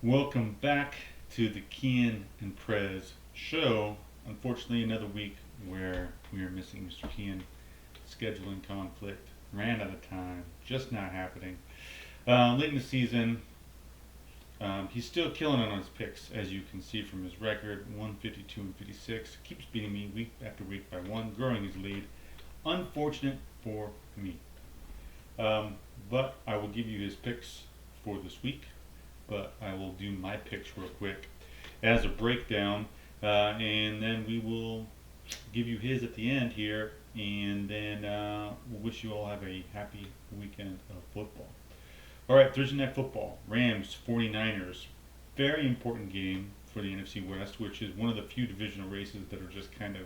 Welcome back to the Kian and Prez show. Unfortunately, another week where we are missing Mr. Kian. Scheduling conflict, ran out of time, just not happening. Late in the season, he's still killing it on his picks, as you can see from his record 152 and 56. Keeps beating me week after week by one, growing his lead. Unfortunate for me. Um, but I will give you his picks for this week. But I will do my picks real quick as a breakdown, and then we will give you his at the end here, and then we'll wish you all have a happy weekend of football. All right, Thursday Night Football, Rams, 49ers. Very important game for the NFC West, which is one of the few divisional races that are just kind of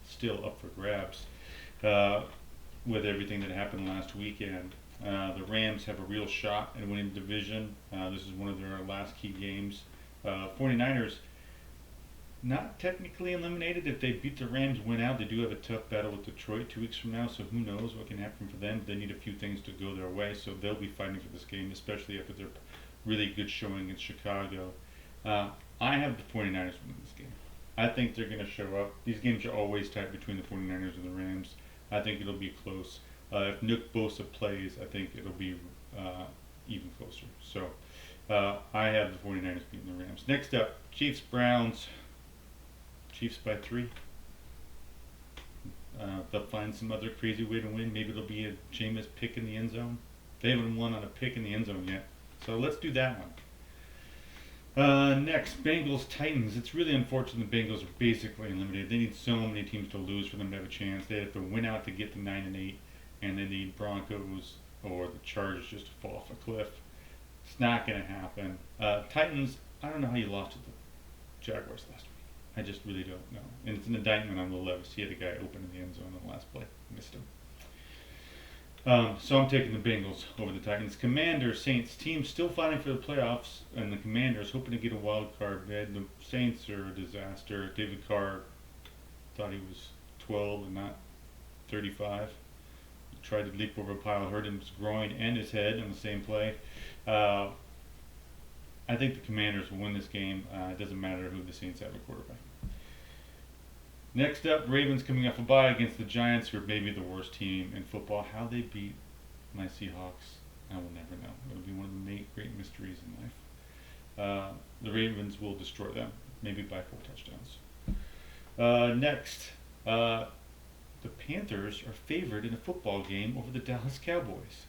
still up for grabs uh, with everything that happened last weekend. The Rams have a real shot at winning the division. This is one of their last key games. 49ers, not technically eliminated. If they beat the Rams, win out, they do have a tough battle with Detroit 2 weeks from now, so who knows what can happen for them. They need a few things to go their way, so they'll be fighting for this game, especially after their really good showing in Chicago. I have the 49ers winning this game. I think they're going to show up. These games are always tight between the 49ers and the Rams. I think it'll be close. If Nick Bosa plays, I think it'll be even closer. So I have the 49ers beating the Rams. Next up, Chiefs Browns. Chiefs by 3. They'll find some other crazy way to win. Maybe it'll be a Jameis pick in the end zone. They haven't won on a pick in the end zone yet. So let's do that one. Next, Bengals Titans. It's really unfortunate the Bengals are basically eliminated. They need so many teams to lose for them to have a chance. They have to win out to get to 9-8, and they need Broncos or the Chargers just to fall off a cliff. It's not going to happen. Titans. I don't know how you lost to the Jaguars last week. I just really don't know. And it's an indictment on Will Levis. He had a guy open in the end zone on the last play. Missed him. So I'm taking the Bengals over the Titans. Commanders, Saints. Teams still fighting for the playoffs, and the Commanders hoping to get a wild card bid. The Saints are a disaster. David Carr thought he was 12 and not 35. He tried to leap over a pile, hurt his groin and his head on the same play. I think the Commanders will win this game. It doesn't matter who the Saints have a quarterback. Next up, Ravens coming off a bye against the Giants, who are maybe the worst team in football. How they beat my Seahawks, I will never know. It'll be one of the great mysteries in life. The Ravens will destroy them, maybe by 4 touchdowns. Next, the Panthers are favored in a football game over the Dallas Cowboys.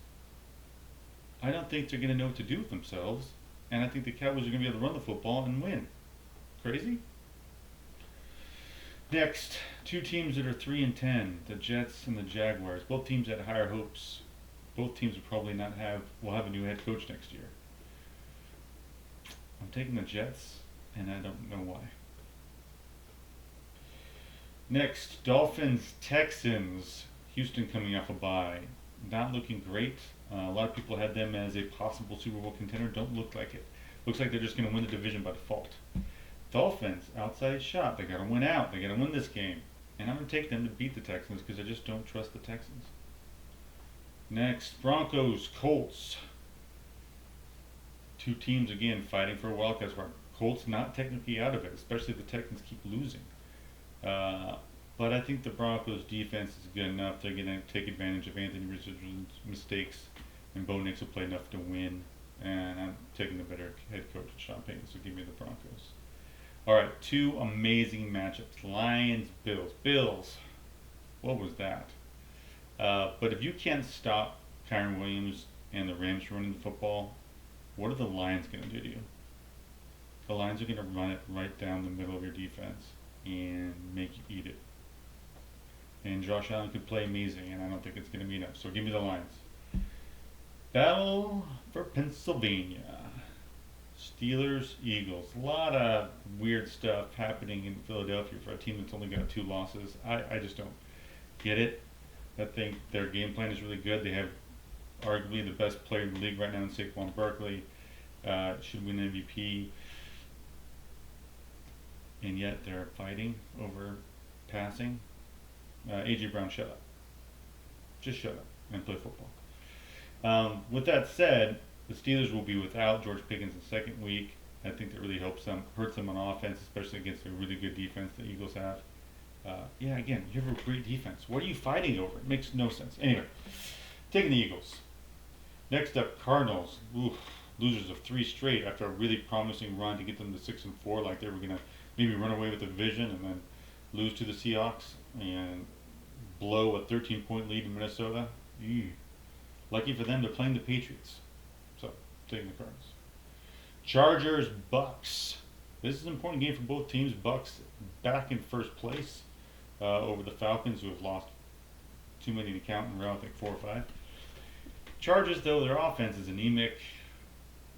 I don't think they're going to know what to do with themselves, and I think the Cowboys are going to be able to run the football and win. Crazy? Next, 2 teams that are 3-10, the Jets and the Jaguars. Both teams had higher hopes. Both teams will probably will have a new head coach next year. I'm taking the Jets, and I don't know why. Next, Dolphins, Texans. Houston coming off a bye. Not looking great. A lot of people had them as a possible Super Bowl contender. Don't look like it. Looks like they're just going to win the division by default. Dolphins, outside shot. They got to win out. They got to win this game. And I'm going to take them to beat the Texans because I just don't trust the Texans. Next, Broncos, Colts. 2 teams, again, fighting for a wildcard spot. Colts not technically out of it, especially if the Texans keep losing. But I think the Broncos' defense is good enough. They're going to take advantage of Anthony Richardson's mistakes, and Bo Nix will play enough to win. And I'm taking the better head coach, Sean Payton, so give me the Broncos. All right, 2 amazing matchups. Lions, Bills. Bills, what was that? But if you can't stop Kyren Williams and the Rams running the football, what are the Lions going to do to you? The Lions are going to run it right down the middle of your defense and make you eat it. And Josh Allen could play amazing, and I don't think it's going to meet up. So give me the Lions. Battle for Pennsylvania. Steelers, Eagles. A lot of weird stuff happening in Philadelphia for a team that's only got 2 losses. I just don't get it. I think their game plan is really good. They have arguably the best player in the league right now in Saquon Barkley. Should win MVP. And yet they're fighting over passing. A.J. Brown, shut up. Just shut up and play football. With that said, the Steelers will be without George Pickens the second week. I think that really hurts them on offense, especially against a really good defense the Eagles have. Yeah, again, you have a great defense. What are you fighting over? It makes no sense. Anyway, taking the Eagles. Next up, Cardinals. Oof, losers of 3 straight after a really promising run to get them to 6-4, like they were gonna maybe run away with the division and then lose to the Seahawks and blow a 13-point lead in Minnesota. Ew. Lucky for them, they're playing the Patriots. So, taking the Cardinals. Chargers, Bucks. This is an important game for both teams. Bucks back in first place over the Falcons, who have lost too many to count in a row, I think 4 or 5. Chargers, though, their offense is anemic.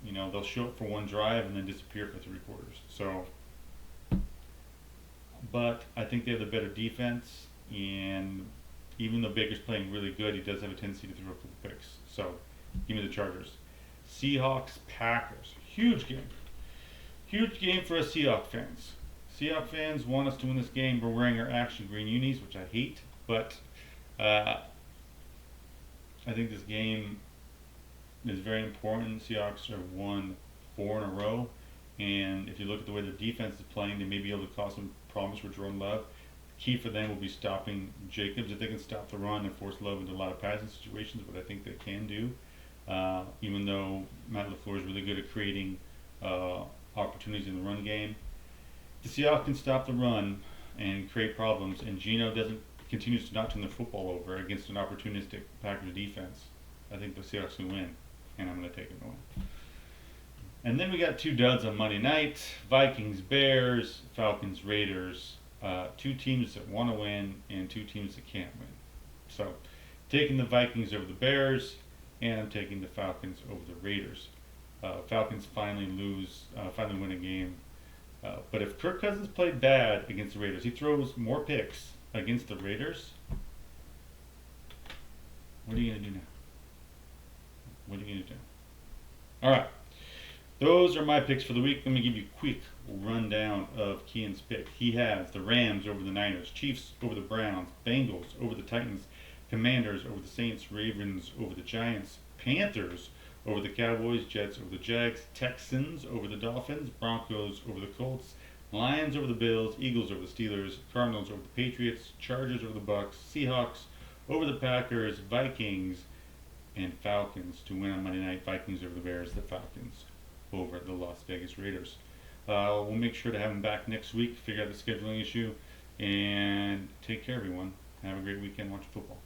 You know, they'll show up for one drive and then disappear for 3 quarters. So, but I think they have the better defense, and even though Baker's playing really good, he does have a tendency to throw a couple picks. So, give me the Chargers. Seahawks, Packers. Huge game. Huge game for us Seahawks fans. Seahawks fans want us to win this game. We're wearing our Action Green unis, which I hate, but I think this game is very important. Seahawks have won 4 in a row, and if you look at the way their defense is playing, they may be able to cause some problems for Jordan Love. Key for them will be stopping Jacobs. If they can stop the run and force Love into a lot of passing situations, what I think they can do, even though Matt LaFleur is really good at creating opportunities in the run game. The Seahawks can stop the run and create problems, and Geno continues to not turn the football over against an opportunistic Packers defense. I think the Seahawks can win, and I'm going to take them to win. And then we got 2 duds on Monday night: Vikings, Bears, Falcons, Raiders. 2 teams that want to win and 2 teams that can't win. So, taking the Vikings over the Bears, and I'm taking the Falcons over the Raiders. Falcons finally win a game. But if Kirk Cousins played bad against the Raiders, he throws more picks against the Raiders. What are you going to do now? What are you going to do? All right. Those are my picks for the week. Let me give you a quick rundown of Kian's pick. He has the Rams over the Niners, Chiefs over the Browns, Bengals over the Titans, Commanders over the Saints, Ravens over the Giants, Panthers over the Cowboys, Jets over the Jags, Texans over the Dolphins, Broncos over the Colts, Lions over the Bills, Eagles over the Steelers, Cardinals over the Patriots, Chargers over the Bucks, Seahawks over the Packers, Vikings, and Falcons to win on Monday night. Vikings over the Bears, the Falcons over the Las Vegas Raiders. We'll make sure to have them back next week, figure out the scheduling issue, and take care, everyone. Have a great weekend. Watch football.